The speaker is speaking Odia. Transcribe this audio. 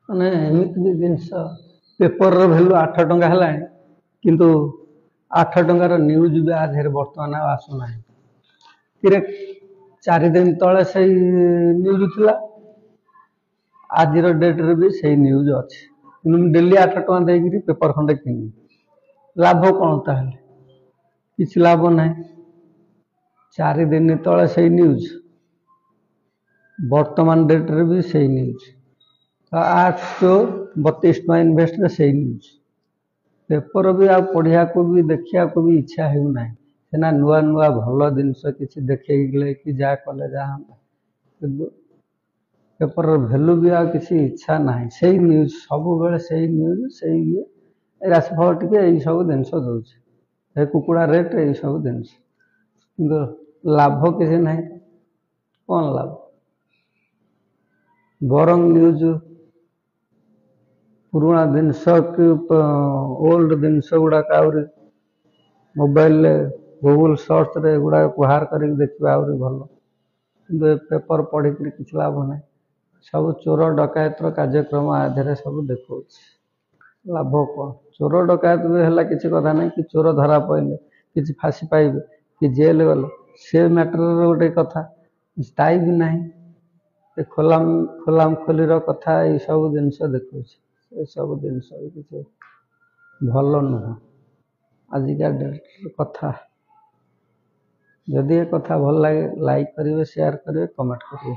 ମାନେ ଏମିତି ବି ଜିନିଷ ପେପରର ଭ୍ୟାଲୁ 8 ଟଙ୍କା ହେଲାଣି, କିନ୍ତୁ 8 ଟଙ୍କାର ନ୍ୟୁଜ୍ ବି ଆ ଦେହରେ ବର୍ତ୍ତମାନ ଆଉ ଆସୁନାହିଁ। କିରେ 4 ଦିନ ତଳେ ସେଇ ନ୍ୟୁଜ୍ ଥିଲା, ଆଜିର ଡେଟ୍ରେ ବି ସେଇ ନ୍ୟୁଜ୍ ଅଛି, କିନ୍ତୁ ମୁଁ ଡେଲି 8 ଟଙ୍କା ଦେଇକିରି ପେପର ଖଣ୍ଡେ କିଣିବି। ଲାଭ କ'ଣ ତାହେଲେ? କିଛି ଲାଭ ନାହିଁ। 4 ଦିନ ତଳେ ସେଇ ନ୍ୟୁଜ୍, ବର୍ତ୍ତମାନ ଡେଟ୍ରେ ବି ସେଇ ନ୍ୟୁଜ୍। 832 ଟଙ୍କା ଇନଭେଷ୍ଟରେ ସେଇ ନ୍ୟୁଜ୍। ପେପର ବି ଆଉ ପଢ଼ିବାକୁ ବି ଦେଖିବାକୁ ବି ଇଚ୍ଛା ହେଉନାହିଁ। ସିନା ନୂଆ ନୂଆ ଭଲ ଜିନିଷ କିଛି ଦେଖେଇଲେ କି ଯାହା କଲେ ଯାହା ହନ୍ତା, କିନ୍ତୁ ପେପରର ଭ୍ୟାଲୁ ବି ଆଉ କିଛି ଇଚ୍ଛା ନାହିଁ। ସେଇ ନ୍ୟୁଜ୍ ସବୁବେଳେ ସେଇ ନ୍ୟୁଜ୍, ସେଇ ଇଏ ରାଶିଫଳ ଟିକେ ଏଇସବୁ ଜିନିଷ ଦେଉଛି, ଏ କୁକୁଡ଼ା ରେଟ୍ ଏଇସବୁ ଜିନିଷ, କିନ୍ତୁ ଲାଭ କିଛି ନାହିଁ। କ'ଣ ଲାଭ? ବରଂ ନ୍ୟୁଜ୍ ପୁରୁଣା ଜିନିଷ କି ଓଲ୍ଡ ଜିନିଷ ଗୁଡ଼ାକ ଆହୁରି ମୋବାଇଲରେ ଗୁଗୁଲ ସର୍ଚ୍ଚରେ ଏଗୁଡ଼ାକ ବାହାର କରିକି ଦେଖିବା ଆହୁରି ଭଲ, କିନ୍ତୁ ଏ ପେପର ପଢ଼ିକିରି କିଛି ଲାଭ ନାହିଁ। ସବୁ ଚୋର ଡକାୟତର କାର୍ଯ୍ୟକ୍ରମ ଆ ଦେହରେ ସବୁ ଦେଖାଉଛି। ଲାଭ କ'ଣ? ଚୋର ଡକାୟତ ବି ହେଲା କିଛି କଥା ନାହିଁ, କି ଚୋର ଧରା ପଡ଼ିଲେ କିଛି ଫାଶୀ ପାଇବେ କି ଜେଲ୍ ଗଲେ ସେ ମ୍ୟାଟରର ଗୋଟେ କଥା, ସ୍ଥାୟୀ ବି ନାହିଁ। ଏ ଖୋଲାମଖୋଲିର କଥା ଏଇସବୁ ଜିନିଷ ଦେଖାଉଛି। ଏସବୁ ଜିନିଷ ବି କିଛି ଭଲ ନୁହଁ ଆଜିକା ଡେଟ୍ର କଥା। ଯଦି ଏ କଥା ଭଲ ଲାଗେ ଲାଇକ୍ କରିବେ, ସେୟାର କରିବେ, କମେଣ୍ଟ କରିବେ।